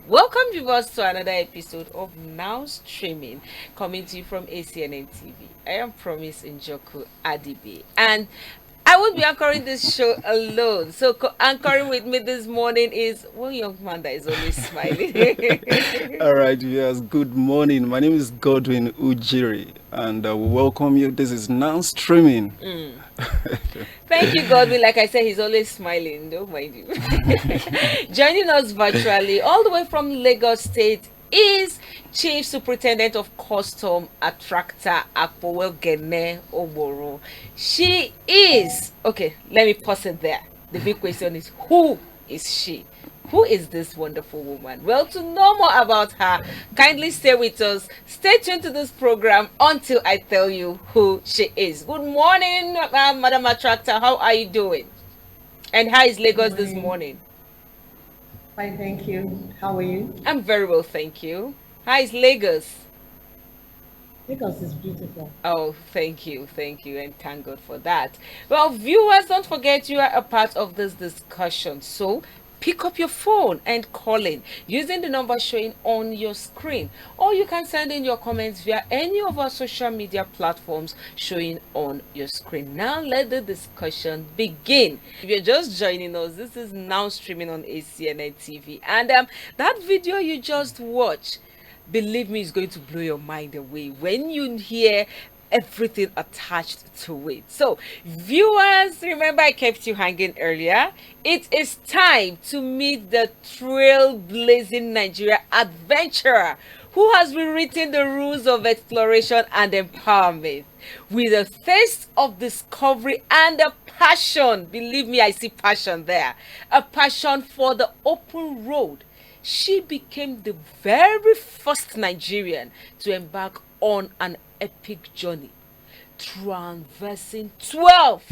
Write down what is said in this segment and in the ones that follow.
Welcome viewers to another episode of Now Streaming, coming to you from ACNNTV. I am Promise Njoku Adibe, and I won't be anchoring this show alone. So anchoring with me this morning is one young man that is always smiling. All right, viewers, good morning. My name is Godwin Ujiri, and we welcome you. This is Now Streaming. Thank you, Godwin. Like I said, he's always smiling. Don't mind him. Joining us virtually, all the way from Lagos State, is Chief Superintendent of Custom Attracta Akpevweoghene Ogboru. She is okay. Let me pause it there. The big question is, who is she? Who is this wonderful woman? Well, to know more about her, kindly stay with us. Stay tuned to this program until I tell you who she is. Good morning, Madam Attractor. How are you doing? And how is Lagos this Morning. morning? Fine, thank you. How are you? I'm very well, thank you. How is Lagos? Lagos is beautiful. Oh, thank you, and thank God for that. Well, viewers, don't forget you are a part of this discussion. So pick up your phone and call in using the number showing on your screen, or you can send in your comments via any of our social media platforms showing on your screen. Now let the discussion begin. If you're just joining us, this is Now Streaming on ACNN TV, and that video you just watched, believe me, it's going to blow your mind away when you hear everything attached to it. So, viewers, remember I kept you hanging earlier. It is time to meet the trailblazing Nigeria adventurer who has rewritten the rules of exploration and empowerment with a thirst of discovery and a passion. Believe me, I see passion there. A passion for the open road. She became the very first Nigerian to embark on an epic journey, traversing 12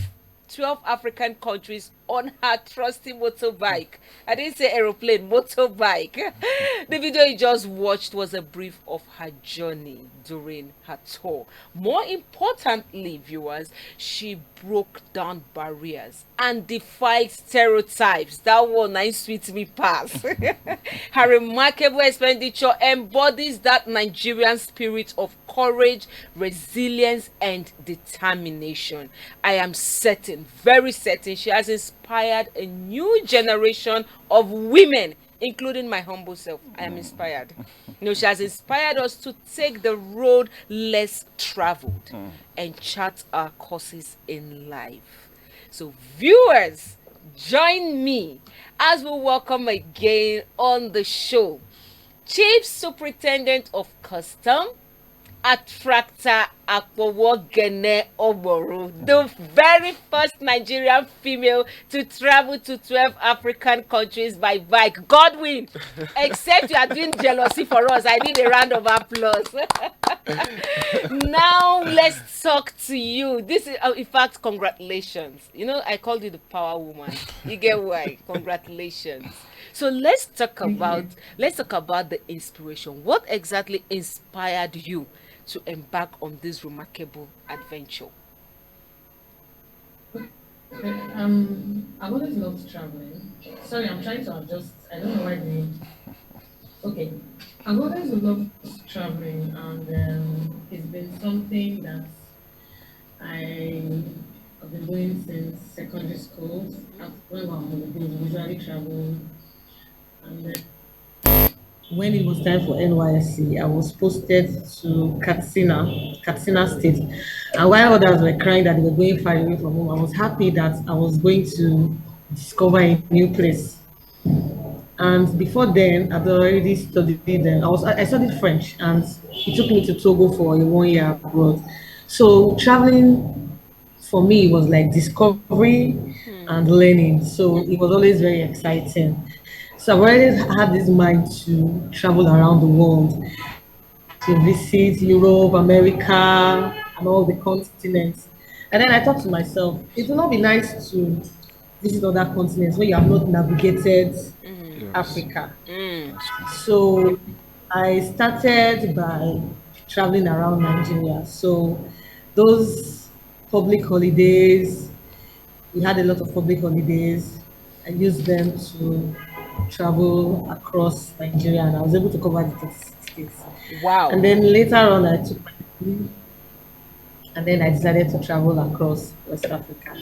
African countries on her trusty motorbike. I didn't say aeroplane, motorbike. The video you just watched was a brief of her journey during her tour. More importantly, viewers, she broke down barriers and defied stereotypes. That one nice sweet me pass. Her remarkable expenditure embodies that Nigerian spirit of courage, resilience, and determination. I am certain, very certain, she has inspired a new generation of women, including my humble self. I am inspired. She has inspired us to take the road less traveled and chart our courses in life. So, viewers, join me as we welcome again on the show Chief Superintendent of Custom Attracta Akpevweoghene Ogboru, the very first Nigerian female to travel to 12 African countries by bike. Godwin, except you are doing jealousy for us, I need a round of applause. Now let's talk to you. This is, in fact, congratulations. I called you the power woman. You get why? Congratulations. So Thank you. let's talk about the inspiration. What exactly inspired you to embark on this remarkable adventure? I've always loved traveling. Sorry, I'm trying to adjust. I don't know why the. Okay. I've always loved traveling, and it's been something that I have been doing since secondary school. When we're on holidays, we usually travel, and then when it was time for NYSC, I was posted to Katsina State. And while others were crying that they were going far away from home, I was happy that I was going to discover a new place. And before then, I'd already studied. Then I studied French, and it took me to Togo for a 1 year abroad. So traveling for me was like discovery Hmm. and learning. So it was always very exciting. So I've already had this mind to travel around the world, to visit Europe, America, and all the continents. And then I thought to myself, it would not be nice to visit other continents where you have not navigated Mm. Yes, Africa. Mm. that's true. So I started by traveling around Nigeria. So those public holidays, we had a lot of public holidays. I used them to travel across Nigeria, and I was able to cover the 36 states. Wow. And then later on, I took my leave, and then I decided to travel across West Africa.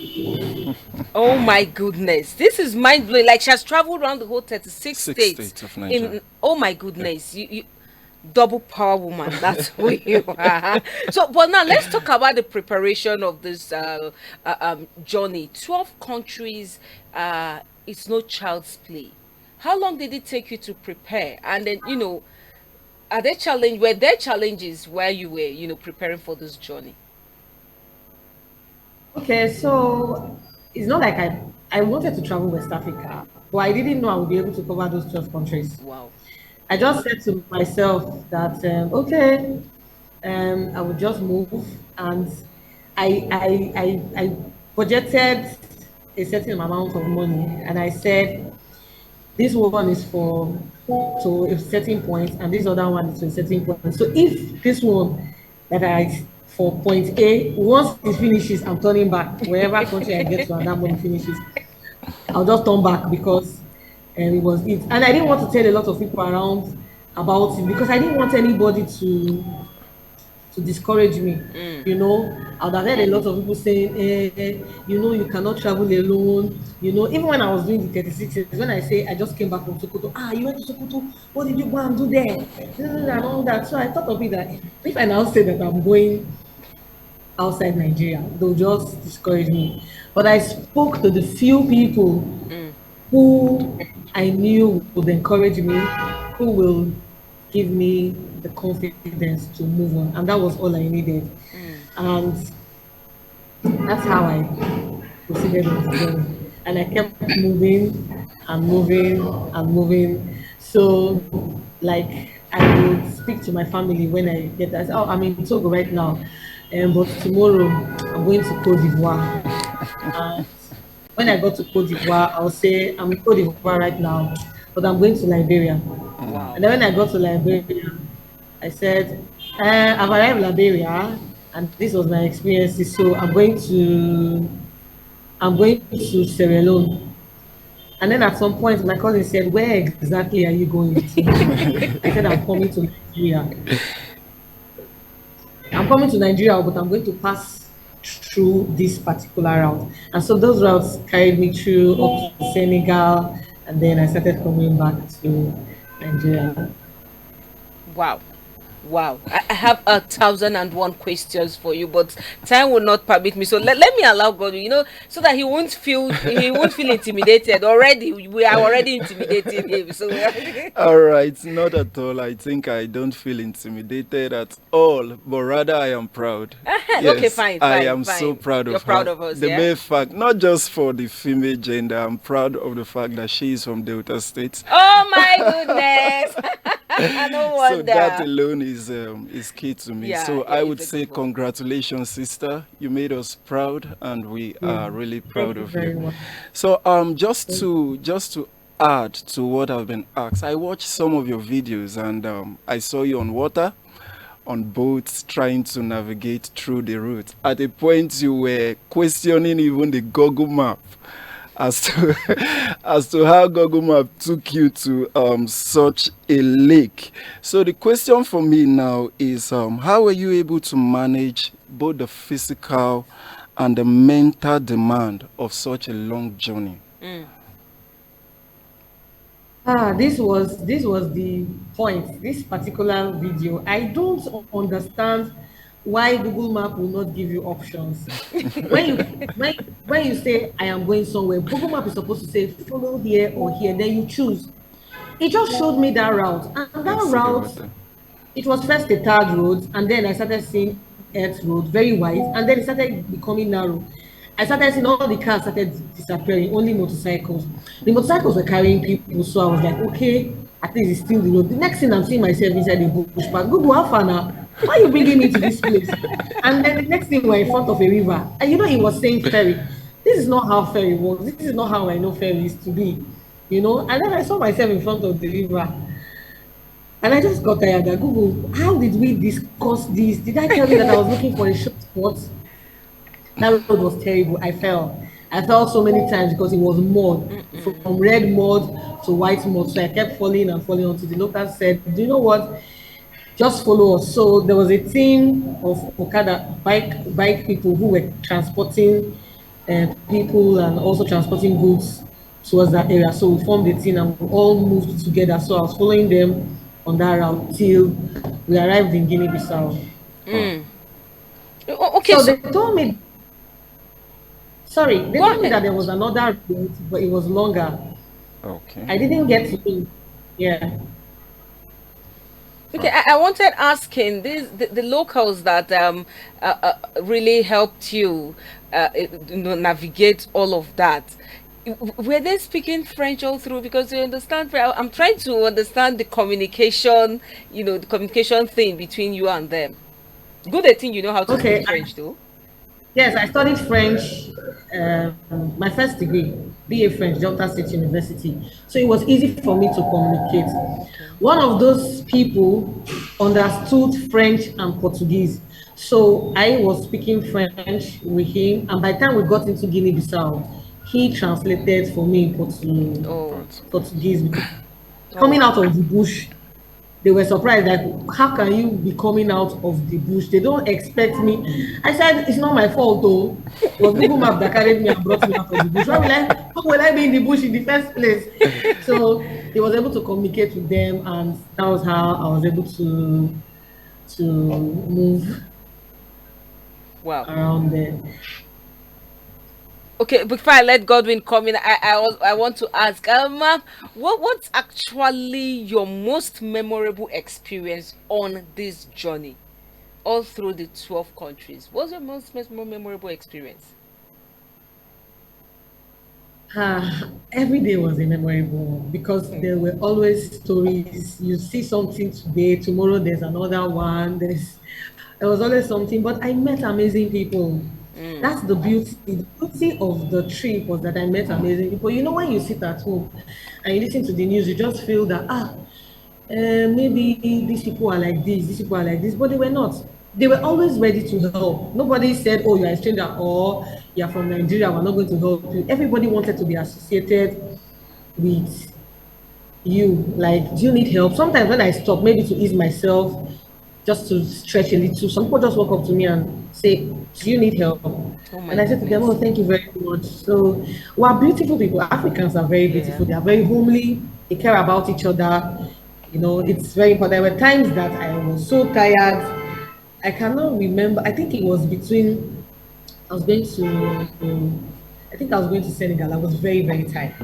Oh my goodness. This is mind blowing. Like she has traveled around the whole 36 Six states. states of Nigeria. In oh my Yeah. goodness. You double power woman. That's who you are. So but now let's talk about the preparation of this journey. 12 countries, it's no child's play. How long did it take you to prepare? And then, were there challenges while you were, preparing for this journey? Okay, so it's not like I wanted to travel West Africa, but I didn't know I would be able to cover those 12 countries. Wow. I just said to myself that okay, I would just move, and I budgeted a certain amount of money, and I said this one is for to a certain point, and this other one is to a certain point. So if this one that I for point A, once it finishes, I'm turning back. Wherever country I get to, and that money finishes, I'll just turn back because it was it. And I didn't want to tell a lot of people around about it because I didn't want anybody to discourage me. You know, I would have heard a lot of people saying, you cannot travel alone. You know, even when I was doing the 36 years, when I say I just came back from Sokoto, you went to Sokoto, what did you go and do there? And all that. So I thought of it that if I now say that I'm going outside Nigeria, they'll just discourage me. But I spoke to the few people who I knew would encourage me, who will give me the confidence to move on. And that was all I needed. And that's how I proceeded on the journey. And I kept moving and moving and moving. So, like, I would speak to my family when I get that. Oh, I'm in Togo right now. But tomorrow I'm going to Cote d'Ivoire. And when I got to Cote d'Ivoire, I'll say I'm in Cote d'Ivoire right now, but I'm going to Liberia. Wow. And then when I got to Liberia, I said, I've arrived in Liberia, and this was my experiences. So I'm going to Sierra Leone. And then at some point, my cousin said, "Where exactly are you going to?" I said, "I'm coming to Nigeria. I'm coming to Nigeria, but I'm going to pass through this particular route." And so those routes carried me through up to Senegal, and then I started coming back to Nigeria. Wow. Wow. I have 1,001 questions for you, but time will not permit me. So let me allow God, so that he won't feel intimidated. Already, we are already intimidating him. So All right, not at all. I think I don't feel intimidated at all, but rather I am proud. okay, fine, I fine, am so fine. proud You're of proud her. of us, The yeah? mere fact, not just for the female gender, I'm proud of the fact that she is from Delta State. Oh my goodness. No So that wonder. alone is key to me. Yeah, So yeah, I would it's a say good one. congratulations, sister. You made us proud, and we Yeah. are really Thank proud you of very you. much. So just to add to what I've been asked, I watched some of your videos, and I saw you on water, on boats, trying to navigate through the route. At a point, you were questioning even the Google map as to as to how Google Map took you to such a lake. So the question for me now is, how were you able to manage both the physical and the mental demand of such a long journey? This was the point. This particular video, I don't understand why Google Map will not give you options. When you when you say I am going somewhere, Google Map is supposed to say follow here or here, then you choose. It just showed me that route, and I that see the route, water. it was first a third road, and then I started seeing Earth Road, very wide, and then it started becoming narrow. I started seeing all the cars started disappearing, only motorcycles. The motorcycles were carrying people, so I was like, okay, at least it's still the road. The next thing I'm seeing myself inside the bush park. Google, how far now? Why are you bringing me to this place? And then the next thing we're in front of a river. And it was saying ferry. This is not how ferry works. This is not how I know ferry is to be. And then I saw myself in front of the river. And I just got tired. That Google, how did we discuss this? Did I tell you that I was looking for a short spot? That road was terrible. I fell. I fell so many times because it was mud, from red mud to white mud. So I kept falling and falling until the locals said, "Do you know what? Just follow us." So there was a team of Okada bike people who were transporting people and also transporting goods towards that area. So we formed a team and we all moved together. So I was following them on that route till we arrived in Guinea-Bissau. Oh, Okay, So so they told me, sorry, they go told me ahead. that there was another route, but it was longer. okay. I didn't get to it. Yeah. Okay, I wanted asking the locals that really helped you navigate all of that. Were they speaking French all through? Because you understand, I'm trying to understand the communication, the communication thing between you and them. Good, I think you know how to speak Okay. French, though. Yes, I studied French, my first degree, BA French, Delta State University. So it was easy for me to communicate. Okay. One of those people understood French and Portuguese. So I was speaking French with him. And by the time we got into Guinea-Bissau, he translated for me Oh, Portuguese. oh, Coming out of the bush, they were surprised, like, how can you be coming out of the bush? They don't expect me. I said, it's not my fault though. It was Google Map that carried me and brought me out of the bush. Why will I be in the bush in the first place? So he was able to communicate with them, and that was how I was able to move wow. around there. Okay, before I let Godwin come in, I want to ask, what's actually your most memorable experience on this journey, all through the 12 countries? What's your most memorable experience? Every day was a memorable one because Hmm. there were always stories. You see something today, tomorrow there's another one. There was always something, but I met amazing people. Mm. That's the beauty. The beauty of the trip was that I met amazing people. You know, when you sit at home and you listen to the news, you just feel that maybe these people are like this, these people are like this, but they were not. They were always ready to help. Nobody said, "Oh, you're a stranger," or "You're from Nigeria, we're not going to help you." Everybody wanted to be associated with you. Like, do you need help? Sometimes when I stop, maybe to ease myself, just to stretch a little, some people just walk up to me and say, "Do you need help?" Oh my And I said to them, "Oh, goodness. thank you very much." So we're beautiful people. Africans are very Yeah. beautiful. They are very homely. They care about each other. It's very important. There were times that I was so tired. I cannot remember. I think it was between, I was going I think I was going to Senegal. I was very, very tired.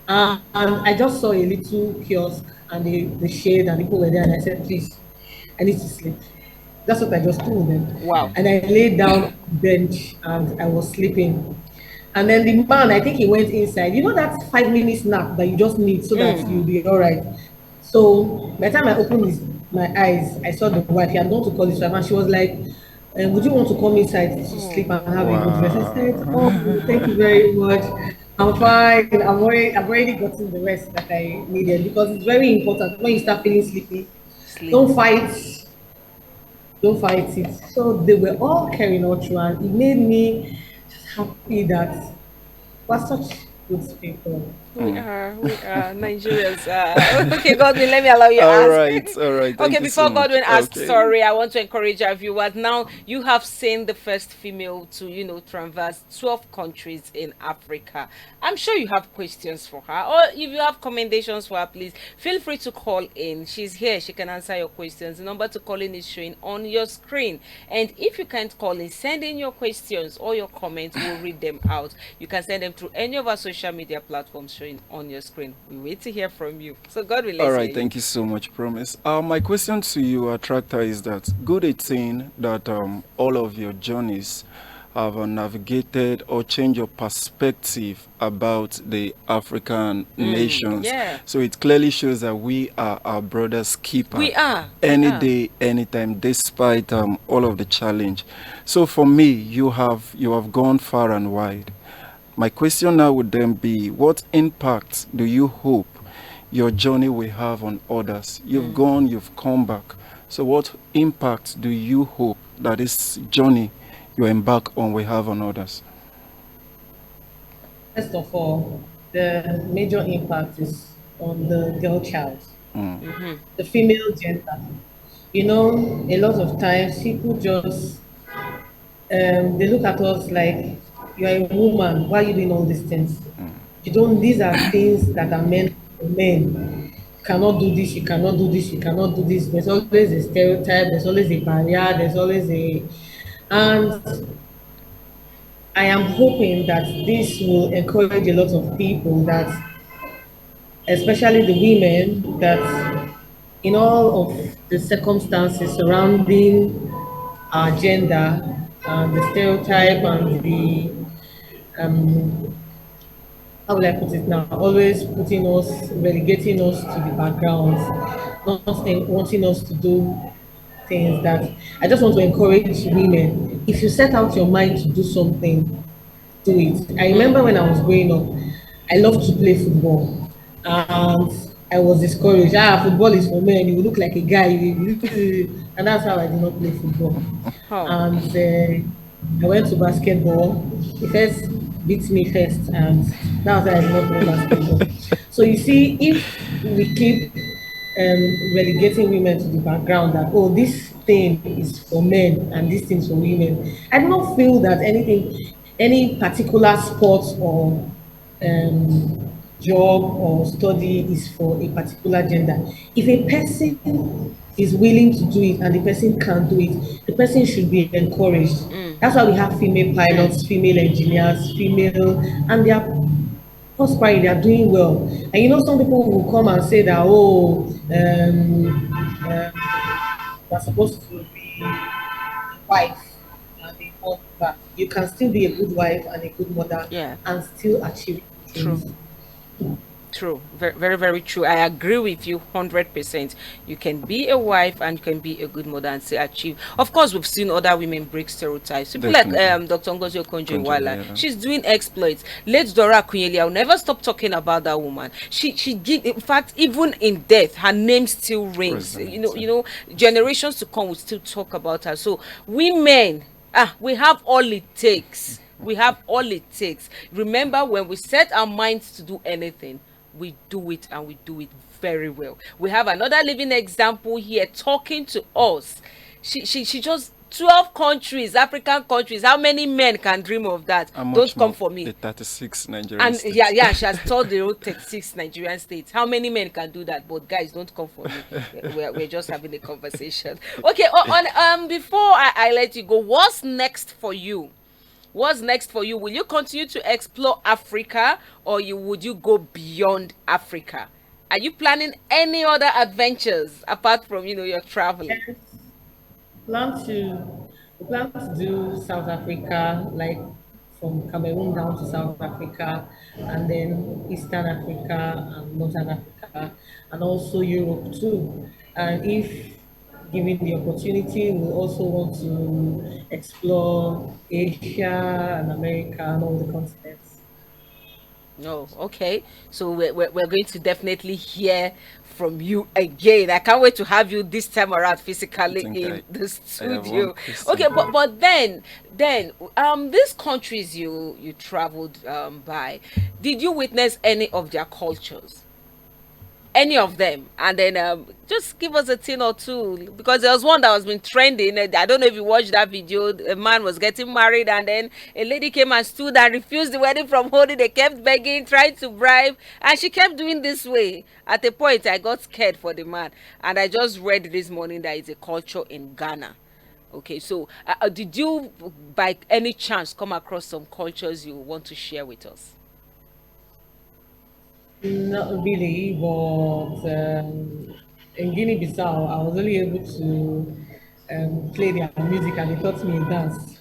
And I just saw a little kiosk and the shade and people were there. And I said, "Please, I need to sleep." That's what I just told them. Wow. And I laid down on the bench and I was sleeping. And then the man, I think he went inside. You know that 5 minute nap that you just need so that you'll Mm. be all right. So by the time I opened my eyes, I saw the wife. He had gone to call his wife, and she was like, "Would you want to come inside to sleep and have a good rest?" I said, "Oh, thank you Wow. very much. I'm fine. I've already gotten the rest that I needed because it's very important when you start feeling sleepy. Sleep. Don't fight don't fight it." So they were all carrying on through, and it made me just happy that we're such good people. We are Nigerians. Okay, Godwin, let me allow you All ask. right, all right. Okay, Thank you before so much. Godwin asks, Okay. sorry, I want to encourage our viewers. Now, you have seen the first female to, traverse 12 countries in Africa. I'm sure you have questions for her, or if you have commendations for her, please feel free to call in. She's here. She can answer your questions. The number to call in is showing on your screen. And if you can't call in, send in your questions or your comments. We'll read them out. You can send them through any of our social media platforms showing on your screen. We wait to hear from you. So, Godwin, All let's hear right, you. thank you so much, Promise. My question to you, Attracta, is that good a thing that all of your journeys have navigated or changed your perspective about the African nations. Yeah, So it clearly shows that we are our brother's keeper we are. We any are. day, anytime, despite all of the challenge. So for me, you have gone far and wide. My question now would then be, what impact do you hope your journey will have on others? You've gone, you've come back. So what impact do you hope that this journey you embark on will have on others? First of all, the major impact is on the girl child, Mm-hmm. the female gender. You know, a lot of times people just they look at us like you are a woman. Why are you doing all these things? You don't. These are things that are meant for men. You cannot do this. You cannot do this. You cannot do this. There's always a stereotype. There's always a barrier. There's always a, and I am hoping that this will encourage a lot of people that, especially the women, that in all of the circumstances surrounding our gender, the stereotype and the how will I put it now? Always putting us, relegating us to the background, not wanting us to do things that I just want to encourage women. If you set out your mind to do something, do it. I remember when I was growing up, I loved to play football, and I was discouraged. Football is for men. You look like a guy, and that's how I did not play football. Oh. And I went to basketball. He first beat me first, and that's why I did not play basketball. So you see, if we keep relegating women to the background that, oh, this thing is for men and this thing is for women, I do not feel that any particular sport or job or study is for a particular gender. If a person is willing to do it and the person can do it, the person should be encouraged. That's why we have female pilots, female engineers, female, and they are prospering, they are doing well. And you know, some people will come and say that, oh, they're supposed to be a wife and a mother. You can still be a good wife and a good mother Yeah. and still achieve True. things. True. Very, very, very true. I agree with you 100%. You can be a wife and you can be a good mother and still achieve. Of course, we've seen other women break stereotypes. People like Definitely. Dr. Ngozi Okonjo-Iweala. Conjugal, She's doing exploits. Late Dora Akunyeli, I'll never stop talking about that woman. She did, in fact, even in death, her name still rings. Resonance. Generations to come will still talk about her. So women, we have all it takes. We have all it takes. Remember, when we set our minds to do anything, we do it, and we do it very well. We have another living example here talking to us. She just 12 countries, African countries. How many men can dream of that? And Don't much come more. for me. The 36 Nigerian And states. yeah, she has told the road 36 Nigerian states. How many men can do that? But guys, don't come for me. We're just having a conversation. Okay, before I let you go, what's next for you? What's next for you? Will you continue to explore Africa, or would you go beyond Africa? Are you planning any other adventures apart from your traveling? Plan to we plan to do South Africa, like from Cameroon down to South Africa, and then Eastern Africa and Northern Africa, and also Europe too. And if given the opportunity, we also want to explore Asia and America and all the continents. No, okay. So we're going to definitely hear from you again. I can't wait to have you this time around I physically think in the I have one studio. Okay, question. but then these countries you traveled by, did you witness any of their cultures? Any of them? And then just give us a thing or two, because there was one that was been trending. I don't know if you watched that video. A man was getting married, and then a lady came and stood and refused the wedding from holding. They kept begging, trying to bribe, and she kept doing this way. At a point, I got scared for the man, and I just read this morning that it's a culture in Ghana. Okay, so did you by any chance come across some cultures you want to share with us? Not really, but in Guinea-Bissau, I was only able to play their music, and they taught me a dance,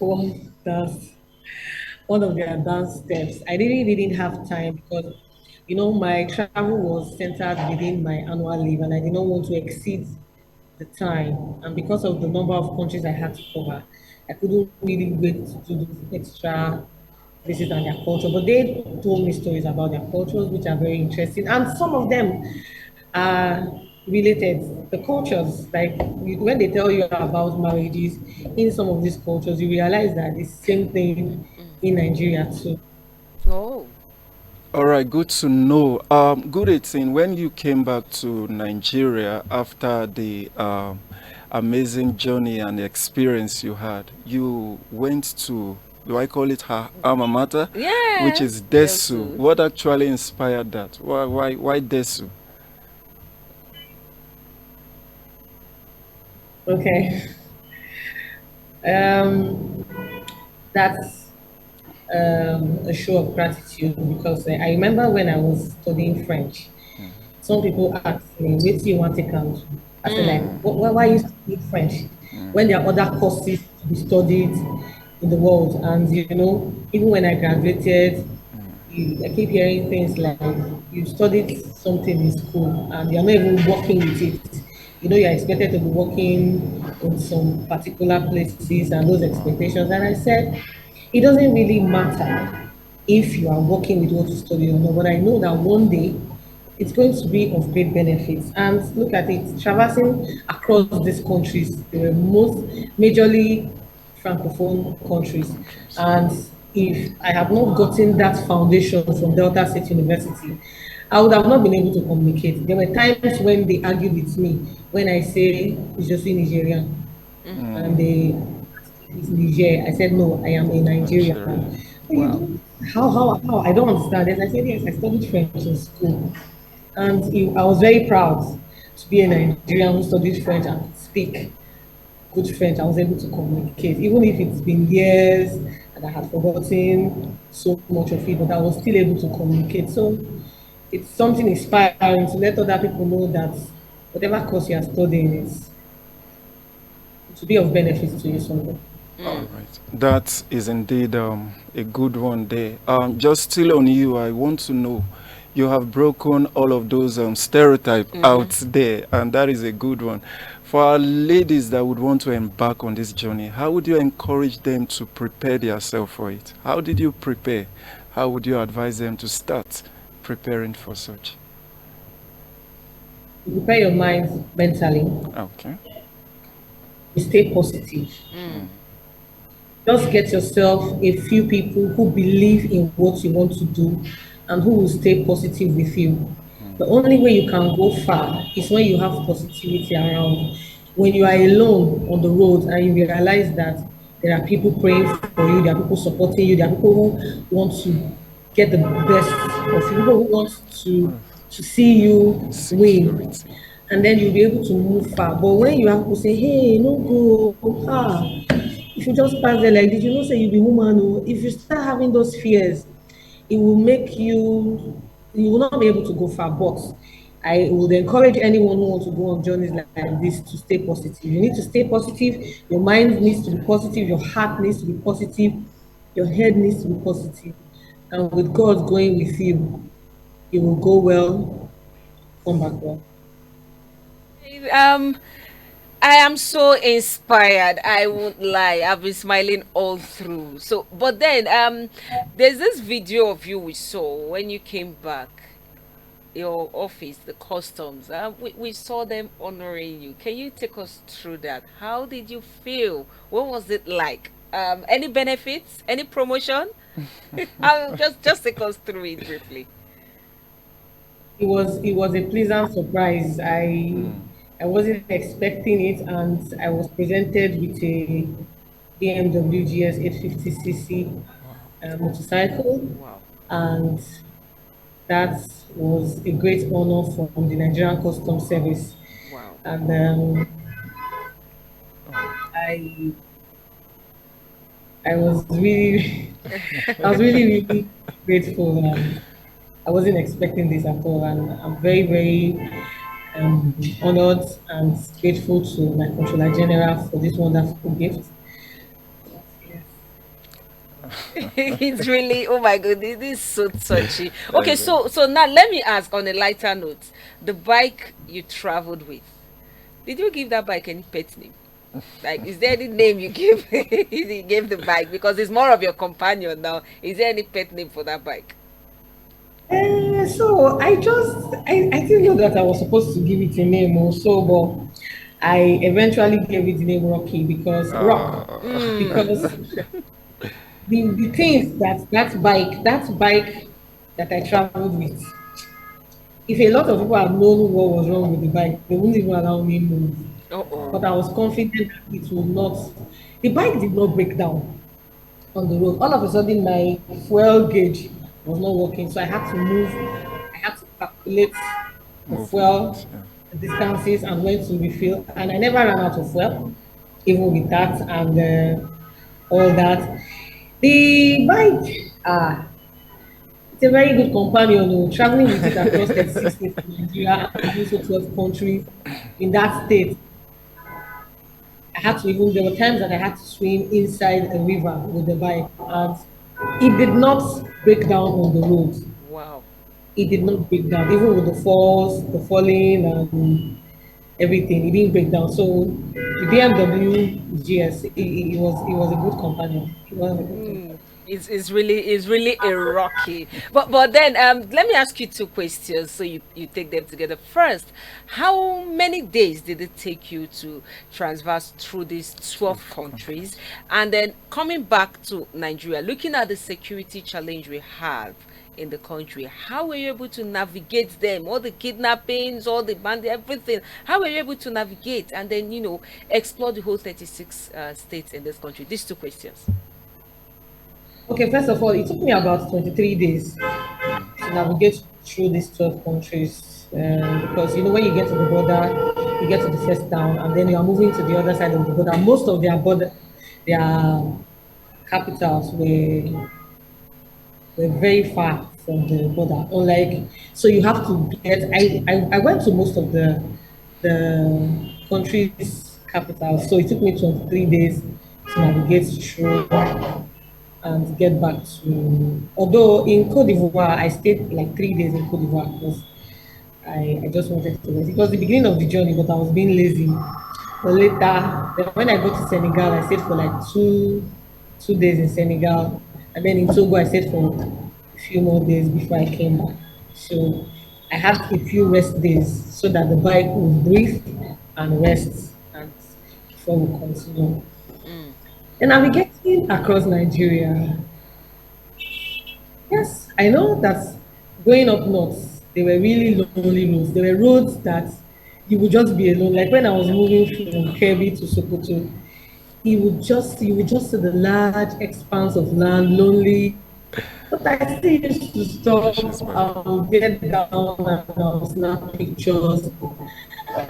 one of their dance steps. I really didn't have time because, my travel was centered within my annual leave, and I did not want to exceed the time. And because of the number of countries I had to cover, I couldn't really wait to do those extra places and their culture. But they told me stories about their cultures, which are very interesting. And some of them are related. The cultures, like when they tell you about marriages in some of these cultures, you realize that it's the same thing in Nigeria too. Oh. All right, good to know. Good 18, when you came back to Nigeria after the amazing journey and experience you had, you went to, do I call it her alma mater, which Yeah, is Desu. Desu. What actually inspired that? Why Desu? Okay. Um, that's a show of gratitude because I remember when I was studying French, some people asked me, "Wait till you want to come?" I said, like, why you studying French when there are other courses to be studied in the world? And even when I graduated, I keep hearing things like you studied something in school and you're not even working with it. You're expected to be working in some particular places and those expectations. And I said, it doesn't really matter if you are working with what you study or not, but I know that one day it's going to be of great benefits. And look at it, traversing across these countries, they were most majorly francophone countries. Countries. And if I had not gotten that foundation from Delta State University, I would have not been able to communicate. There were times when they argued with me when I say, "Je suis Nigerian." And they it's Niger. I said, "No, I am a Nigerian." Nigeria. "Oh, you don't, how? I don't understand this." I said, "Yes, I studied French in school." And I was very proud to be a Nigerian who studied French and could speak good French. I was able to communicate, even if it's been years and I had forgotten so much of it, but I was still able to communicate. So it's something inspiring to let other people know that whatever course you are studying is to be of benefit to you someday. All right. That is indeed a good one there. Just still on you, I want to know, you have broken all of those stereotypes out there, and that is a good one. For our ladies that would want to embark on this journey, how would you encourage them to prepare themselves for it? How did you prepare? How would you advise them to start preparing for such? You prepare your mind mentally, Okay. you stay positive. Just get yourself a few people who believe in what you want to do and who will stay positive with you. The only way you can go far is when you have positivity around. When you are alone on the road and you realize that there are people praying for you, there are people supporting you, there are people who want to get the best of you, people who want to see you win, Security. and then you'll be able to move far. But when you have people say, "Hey, no go, if you just pass there like this, you know, say you be woman." Oh, if you start having those fears, it will make you will not be able to go far. But I would encourage anyone who wants to go on journeys like this to stay positive. You need to stay positive. Your mind needs to be positive. Your heart needs to be positive. Your head needs to be positive. And with God going with you, you will go well, come back well. Um, I am so inspired. I won't lie. I've been smiling all through. So, but then, there's this video of you we saw when you came back, your office, the customs. We saw them honoring you. Can you take us through that? How did you feel? What was it like? Any benefits? Any promotion? Just take us through it briefly. It was a pleasant surprise. I wasn't expecting it, and I was presented with a BMW GS 850cc motorcycle, Wow. and that was a great honor from the Nigerian Customs Service. Wow. And I I was really I was really grateful. I wasn't expecting this at all, and I'm very, very honored and grateful to my Controller General for this wonderful gift. Yes. It's really, oh my god, this is so touchy. That Okay, is a- so now let me ask on a lighter note, the bike you traveled with, did you give that bike any pet name? Like, is there any name you give you gave the bike, because it's more of your companion now? Is there any pet name for that bike? So I didn't know that I was supposed to give it a name also, but I eventually gave it the name Rocky because Rock, Mm. because the things that that bike that I traveled with. If a lot of people had known what was wrong with the bike, they wouldn't even allow me move. Uh-oh. But I was confident that it will not. The bike did not break down on the road. All of a sudden, my fuel gauge was not working, so I had to move. I had to calculate the Movement. fuel Yeah. distances and when to refill, and I never ran out of fuel, even with that and all that. The bike, it's a very good companion. Oh, traveling with it across 36 states in Nigeria and also 12 countries in that state. I had to even, there were times that I had to swim inside a river with the bike, and it did not break down on the road. Wow. It did not break down, even with the falls, the falling, and everything. It didn't break down. So the BMW GS, it was a good companion. It was a good companion. It's really a rocky. But then let me ask you two questions so you take them together. First, how many days did it take you to transverse through these 12 countries? And then coming back to Nigeria, looking at the security challenge we have in the country, how were you able to navigate them, all the kidnappings, all the bandit, everything? How were you able to navigate and then explore the whole 36 states in this country? These two questions. Okay, first of all, it took me about 23 days to navigate through these 12 countries. Because, when you get to the border, you get to the first town, and then you are moving to the other side of the border. Most of their capitals were very far from the border. Unlike, so you have to get. I went to most of the countries' capitals, so it took me 23 days to navigate through and get back to. Although in Cote d'Ivoire, I stayed like 3 days in Cote d'Ivoire because I just wanted to rest. It was the beginning of the journey, but I was being lazy. But later, then when I got to Senegal, I stayed for like two days in Senegal, and then in Togo, I stayed for a few more days before I came back. So I had a few rest days so that the bike would breathe and rest, and before we continue. And navigating across Nigeria, yes, I know that going up north, they were really lonely roads. There were roads that you would just be alone. Like when I was moving from Kebbi to Sokoto, you would just see the large expanse of land, lonely. But I still used to stop. She's back. I would get down and I would snap pictures.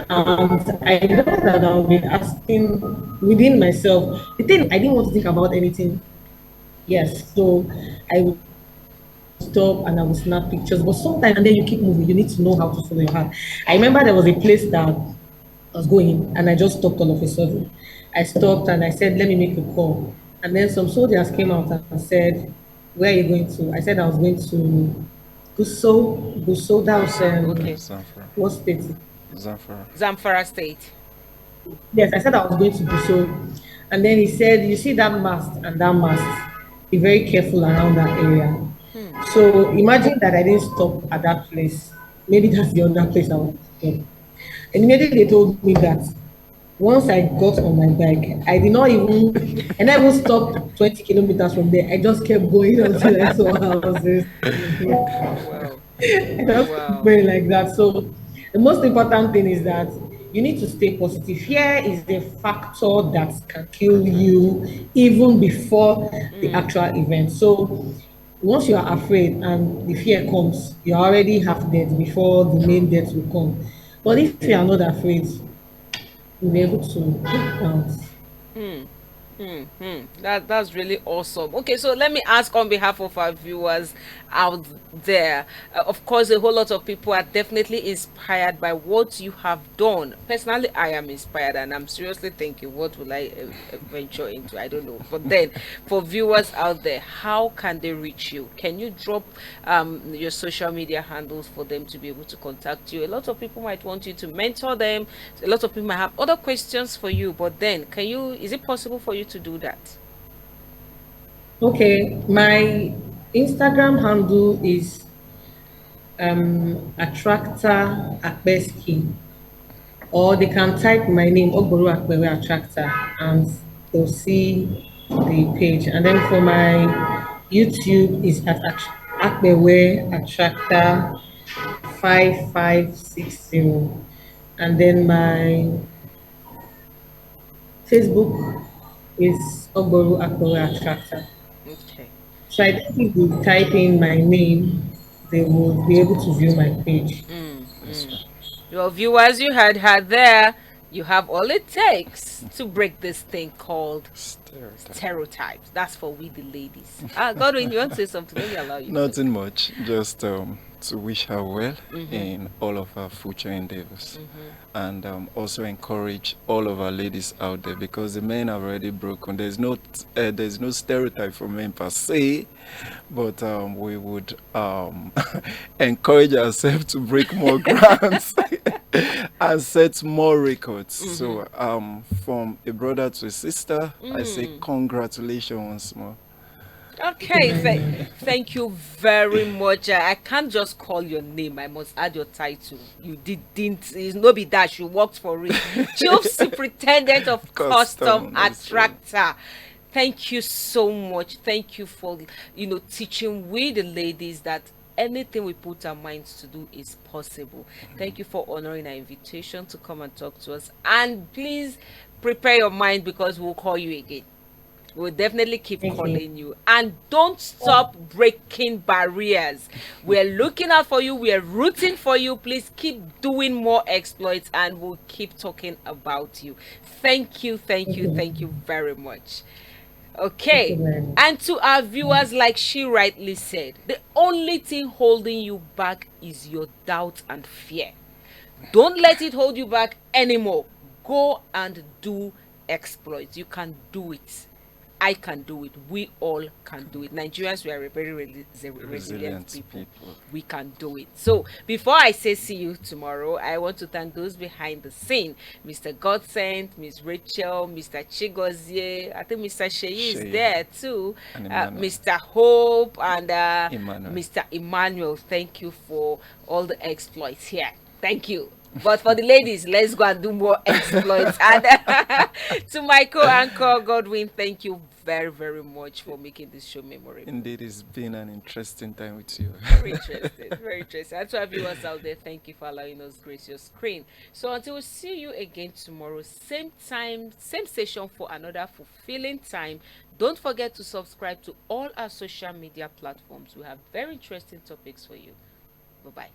And I know that I'll be asking within myself. The thing I didn't want to think about anything. Yes, so I would stop and I would snap pictures. But sometimes, and then you keep moving. You need to know how to follow your heart. I remember there was a place that I was going, and I just stopped all of a sudden. I stopped and I said, "Let me make a call." And then some soldiers came out and said, "Where are you going to?" I said I was going to Guso. Guso, that was Okay. Zamfara. what state? Zamfara. Zamfara State. Yes, I said I was going to Guso. And then he said, "You see that mast and that mast? Be very careful around that area." So imagine that I didn't stop at that place. Maybe that's the other place I want to stop. And immediately they told me that once I got on my bike, I did not even, and I even stopped 20 kilometers from there. I just kept going until I saw houses. Wow. I just kept Wow. going like that. So the most important thing is that you need to stay positive. Fear is the factor that can kill you even before the actual event. So once you are afraid and the fear comes, you're already half dead before the main death will come. But if you are not afraid, you'll be able to break down. That's really awesome. Okay, so let me ask on behalf of our viewers out there. Of course, a whole lot of people are definitely inspired by what you have done. Personally, I am inspired, and I'm seriously thinking, what will I venture into? I don't know. But then, for viewers out there, how can they reach you? Can you drop your social media handles for them to be able to contact you? A lot of people might want you to mentor them. A lot of people might have other questions for you. But then, is it possible for you to do that? Okay, my Instagram handle is Attracta Akpevweoghene, or they can type my name Ogboru Akpevweoghene Attracta and they'll see the page. And then for my YouTube is at Akpevweoghene Attracta 5560. And then my Facebook is Ogboru Akpevweoghene Attracta. Okay. So I think if you type in my name, they will be able to view my page. That's right. Well, viewers, you heard her there. You have all it takes to break this thing called Stereotype. stereotypes. That's for we the ladies. Godwin, you want to say something? Let me allow you. Nothing much, just to wish her well in all of her future endeavors, and also encourage all of our ladies out there, because the men have already broken. There's no stereotype for men per se, but we would encourage ourselves to break more grounds and set more records. So from a brother to a sister, I say congratulations once more. Okay, thank you very much. I can't just call your name. I must add your title. You didn't. It's no be that you worked for it. Chief Superintendent of Custom That's right. Attracta. Thank you so much. Thank you for teaching we the ladies that anything we put our minds to do is possible. Thank you for honoring our invitation to come and talk to us. And please prepare your mind, because we'll call you again. We'll definitely keep Thank you. calling you. And don't stop breaking barriers. We're looking out for you. We're rooting for you. Please keep doing more exploits, and we'll keep talking about you. Thank you, thank you, thank you very much. Okay. Thank you very much. And to our viewers, like she rightly said, the only thing holding you back is your doubt and fear. Don't let it hold you back anymore. Go and do exploits. You can do it. I can do it. We all can do it. Nigerians, we are a very resilient people. We can do it. So before I say see you tomorrow, I want to thank those behind the scene. Mr. Godsent, Miss Rachel, Mr. Chigozie, I think Mr. Sheyi is there too, And Emmanuel. Mr. Hope, and Emmanuel. Mr. Emmanuel. Thank you for all the exploits here. Thank you. But for the ladies, let's go and do more exploits. And to my co-anchor Godwin, thank you very, very much for making this show memorable. Indeed, it's been an interesting time with you. Very interesting, very interesting. And to our viewers out there, thank you for allowing us grace your screen. So until we see you again tomorrow, same time, same station for another fulfilling time. Don't forget to subscribe to all our social media platforms. We have very interesting topics for you. Bye-bye.